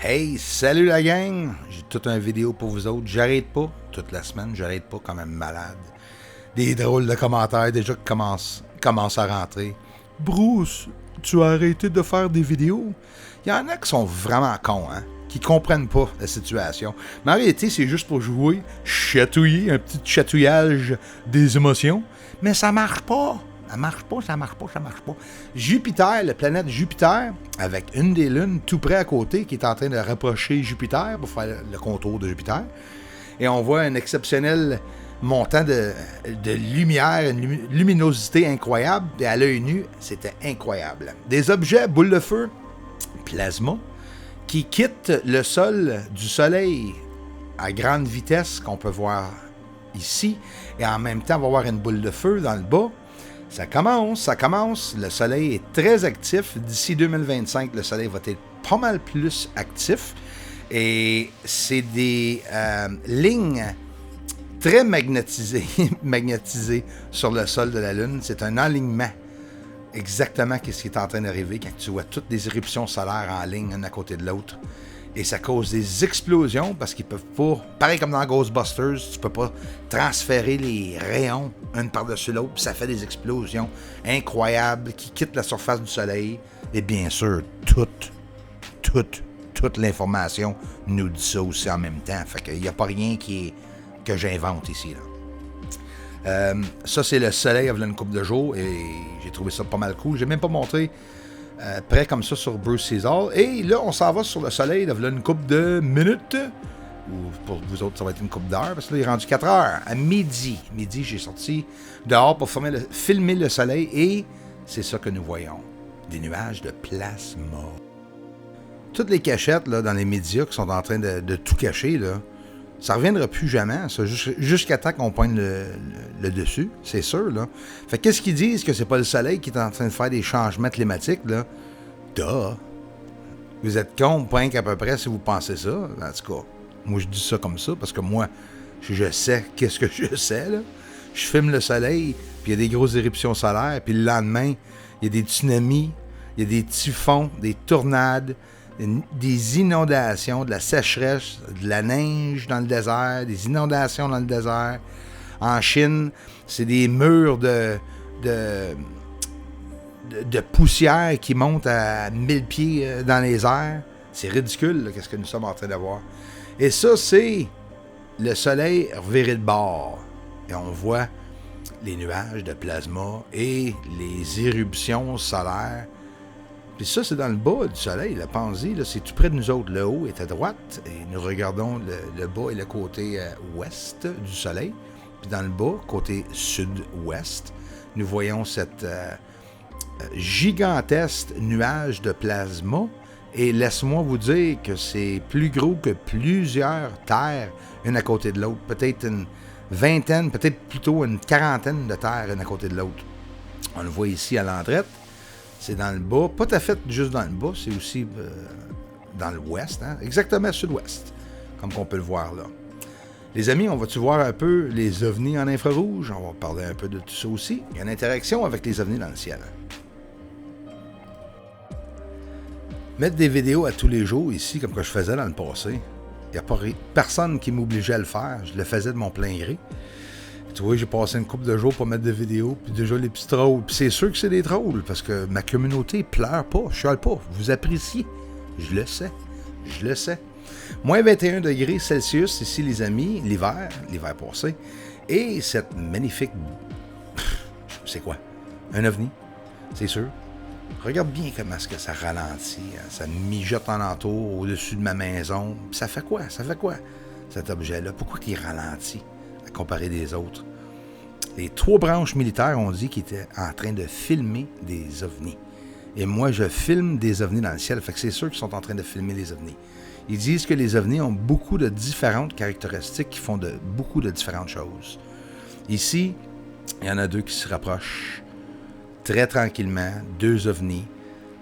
Hey, salut la gang! J'ai toute une vidéo pour vous autres. J'arrête pas, toute la semaine, j'arrête pas quand même malade. Des drôles de commentaires déjà qui commencent à rentrer. Bruce, tu as arrêté de faire des vidéos? Il y en a qui sont vraiment cons, hein? Qui comprennent pas la situation. Mais en réalité, c'est juste pour jouer, chatouiller, un petit chatouillage des émotions. Mais ça marche pas! Ça marche pas. Jupiter, la planète Jupiter, avec une des lunes tout près à côté, qui est en train de rapprocher Jupiter pour faire le contour de Jupiter. Et on voit un exceptionnel montant de lumière, une luminosité incroyable. Et à l'œil nu, c'était incroyable. Des objets, boules de feu, plasma, qui quittent le sol du Soleil à grande vitesse, qu'on peut voir ici. Et en même temps, on va voir une boule de feu dans le bas. Ça commence. Le Soleil est très actif. D'ici 2025, le Soleil va être pas mal plus actif. Et c'est des lignes très magnétisées sur le sol de la Lune. C'est un alignement. Exactement ce qui est en train d'arriver quand tu vois toutes les éruptions solaires en ligne, une à côté de l'autre. Et ça cause des explosions parce qu'ils peuvent pas, pareil comme dans Ghostbusters, tu peux pas transférer les rayons une par-dessus l'autre, puis ça fait des explosions incroyables qui quittent la surface du Soleil. Et bien sûr, toute l'information nous dit ça aussi en même temps. Fait qu'il n'y a pas rien que j'invente ici, là. Ça, c'est le Soleil avec une couple de jours et j'ai trouvé ça pas mal cool. J'ai même pas montré près comme ça sur Bruce Caesar. Et là, on s'en va sur le Soleil, là, une couple de minutes. Ou pour vous autres, ça va être une couple d'heures, parce que là, il est rendu 4 heures. À midi, j'ai sorti dehors pour filmer le Soleil et c'est ça que nous voyons. Des nuages de plasma. Toutes les cachettes là, dans les médias qui sont en train de tout cacher, là, ça ne reviendra plus jamais, ça, jusqu'à temps qu'on pointe le dessus, c'est sûr, là. Fait qu'est-ce qu'ils disent que c'est pas le Soleil qui est en train de faire des changements climatiques, là? Duh! Vous êtes con, point qu'à peu près, si vous pensez ça. En tout cas, moi, je dis ça comme ça, parce que moi, je sais qu'est-ce que je sais, là. Je filme le Soleil, puis il y a des grosses éruptions solaires, puis le lendemain, il y a des tsunamis, il y a des typhons, des tornades, des inondations, de la sécheresse, de la neige dans le désert, des inondations dans le désert. En Chine, c'est des murs de poussière qui montent à 1000 pieds dans les airs. C'est ridicule, là, qu'est-ce que nous sommes en train de voir. Et ça, c'est le Soleil reviré de bord. Et on voit les nuages de plasma et les éruptions solaires. Puis ça, c'est dans le bas du Soleil, la Pensez, là, c'est tout près de nous autres. Le haut est à droite, et nous regardons le bas et le côté ouest du Soleil. Puis dans le bas, côté sud-ouest, nous voyons cette gigantesque nuage de plasma. Et laisse-moi vous dire que c'est plus gros que plusieurs terres, une à côté de l'autre. Peut-être une vingtaine, peut-être plutôt une quarantaine de terres, une à côté de l'autre. On le voit ici à l'endrette. C'est dans le bas, pas tout à fait juste dans le bas, c'est aussi dans l'ouest, hein? Exactement sud-ouest, comme on peut le voir là. Les amis, on va-tu voir un peu les ovnis en infrarouge? On va parler un peu de tout ça aussi. Il y a une interaction avec les ovnis dans le ciel. Mettre des vidéos à tous les jours ici, comme que je faisais dans le passé, il n'y a pas personne qui m'obligeait à le faire, je le faisais de mon plein gré. Tu vois, j'ai passé une couple de jours pour mettre des vidéos, puis déjà les petits trolls. Puis c'est sûr que c'est des trolls, parce que ma communauté pleure pas, chiale pas. Vous appréciez. Je le sais. Moins 21 degrés Celsius ici, les amis, l'hiver passé. Et cette magnifique... c'est quoi? Un ovni, c'est sûr. Regarde bien comment est-ce que ça ralentit. Hein? Ça mijote en entour au-dessus de ma maison. Puis ça fait quoi, cet objet-là? Pourquoi il ralentit? Comparé des autres. Les 3 branches militaires ont dit qu'ils étaient en train de filmer des ovnis. Et moi, je filme des ovnis dans le ciel, fait que c'est sûr qu'ils sont en train de filmer les ovnis. Ils disent que les ovnis ont beaucoup de différentes caractéristiques qui font beaucoup de différentes choses. Ici, il y en a 2 qui se rapprochent très tranquillement, 2 ovnis.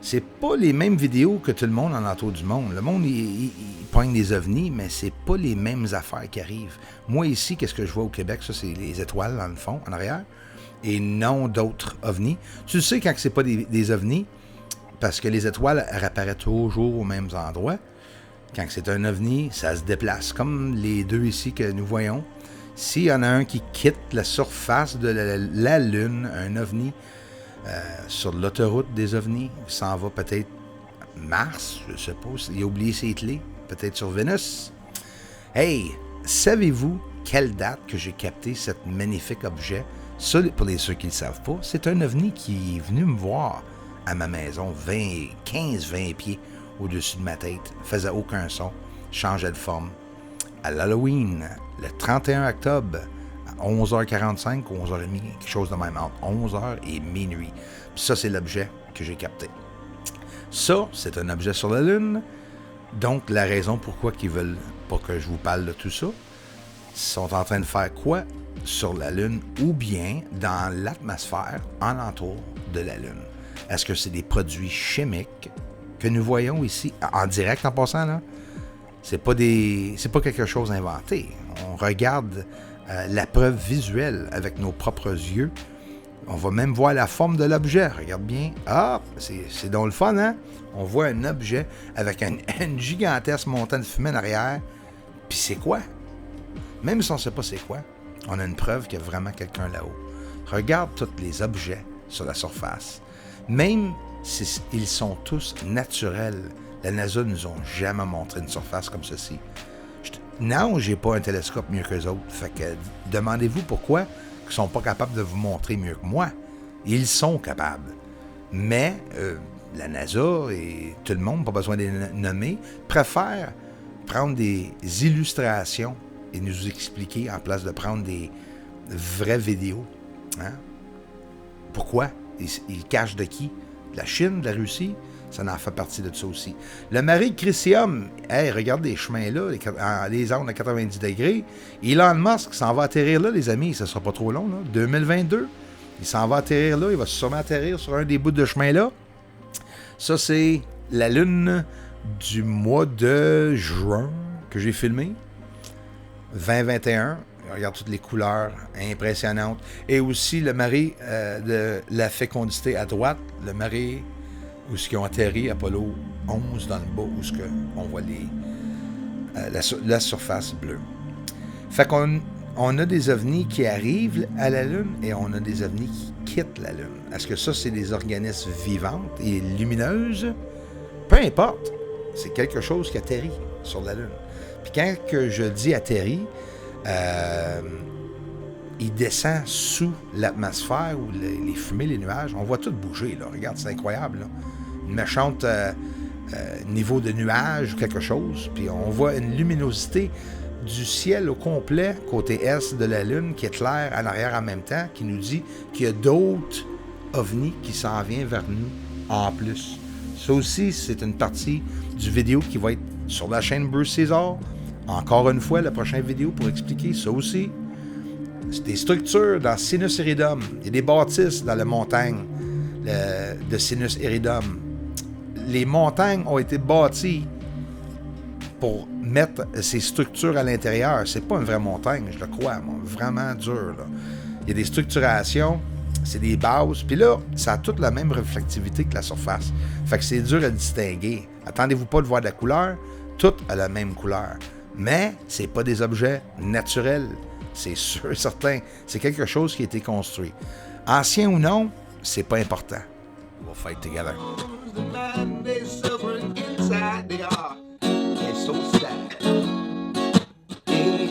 C'est pas les mêmes vidéos que tout le monde en entour du monde. Le monde, il pogne des ovnis, mais c'est pas les mêmes affaires qui arrivent. Moi, ici, qu'est-ce que je vois au Québec? Ça, c'est les étoiles, dans le fond, en arrière, et non d'autres ovnis. Tu le sais quand c'est pas des ovnis, parce que les étoiles réapparaissent toujours aux mêmes endroits. Quand c'est un ovni, ça se déplace, comme les deux ici que nous voyons. S'il y en a un qui quitte la surface de la Lune, un ovni, sur l'autoroute des ovnis, il s'en va peut-être Mars, je sais pas, il a oublié ses clés, peut-être sur Vénus. Hey, savez-vous quelle date que j'ai capté cet magnifique objet? Ça, pour ceux qui ne le savent pas, c'est un ovni qui est venu me voir à ma maison, 15-20 pieds au-dessus de ma tête, faisait aucun son, changeait de forme. À l'Halloween, le 31 octobre, à 11h45 ou 11h30, quelque chose de même entre 11h et minuit. Puis ça, c'est l'objet que j'ai capté. Ça, c'est un objet sur la Lune. Donc, la raison pourquoi ils veulent pas que je vous parle de tout ça, ils sont en train de faire quoi sur la Lune ou bien dans l'atmosphère alentour de la Lune. Est-ce que c'est des produits chimiques que nous voyons ici, en direct en passant, là? C'est pas quelque chose inventé. On regarde la preuve visuelle avec nos propres yeux. On va même voir la forme de l'objet. Regarde bien. Ah, c'est donc le fun, hein? On voit un objet avec une gigantesque montagne de fumée en arrière. Puis c'est quoi? Même si on ne sait pas c'est quoi, on a une preuve qu'il y a vraiment quelqu'un là-haut. Regarde tous les objets sur la surface. Même s'ils sont tous naturels, la NASA ne nous a jamais montré une surface comme ceci. Non, j'ai pas un télescope mieux qu'eux autres. Fait que demandez-vous pourquoi ils sont pas capables de vous montrer mieux que moi. Ils sont capables. Mais la NASA et tout le monde, pas besoin de les nommer, préfèrent prendre des illustrations et nous expliquer en place de prendre des vraies vidéos. Hein? Pourquoi? Ils cachent de qui? De la Chine, de la Russie? Ça en fait partie de ça aussi. Le Mare Crisium, hey, regarde les chemins-là, les angles à 90 degrés. Elon Musk s'en va atterrir là, les amis. Ça ne sera pas trop long, là. 2022. Il s'en va atterrir là. Il va sûrement atterrir sur un des bouts de chemin-là. Ça, c'est la Lune du mois de juin que j'ai filmé. 2021. Regarde toutes les couleurs impressionnantes. Et aussi le Mare de la fécondité à droite. Le Mare où ils ont atterri, Apollo 11 dans le bas, où on voit la surface bleue. Fait qu'on a des ovnis qui arrivent à la Lune et on a des ovnis qui quittent la Lune. Est-ce que ça, c'est des organismes vivantes et lumineuses? Peu importe. C'est quelque chose qui atterrit sur la Lune. Puis quand que je dis atterrit, il descend sous l'atmosphère ou les fumées, les nuages. On voit tout bouger, là. Regarde, c'est incroyable, là. Une méchante niveau de nuage, quelque chose. Puis on voit une luminosité du ciel au complet, côté est de la Lune, qui est clair en arrière en même temps, qui nous dit qu'il y a d'autres ovnis qui s'en viennent vers nous en plus. Ça aussi, c'est une partie du vidéo qui va être sur la chaîne Bruce César. Encore une fois, la prochaine vidéo pour expliquer ça aussi. C'est des structures dans Sinus Iridum. Il y a des bâtisses dans la montagne de Sinus Iridum. Les montagnes ont été bâties pour mettre ces structures à l'intérieur. C'est pas une vraie montagne, je le crois, moi. Vraiment dur, là. Il y a des structurations, c'est des bases, puis là, ça a toute la même réflectivité que la surface. Fait que c'est dur à distinguer. Attendez-vous pas de voir de la couleur, tout a la même couleur. Mais c'est pas des objets naturels, c'est sûr, certain. C'est quelque chose qui a été construit. Ancien ou non, c'est pas important. We'll fight together. The man they suffering inside they are. They're so sad. Yeah.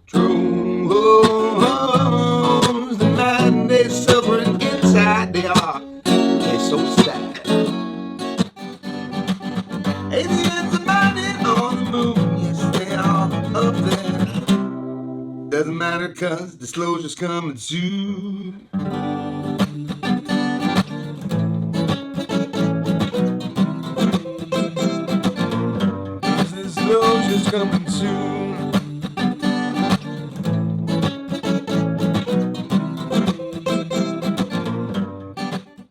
True. The man they suffering inside they are. They're so sad. Aliens are mining on the moon. Yes, they are up there. Doesn't matter 'cause disclosure's coming soon.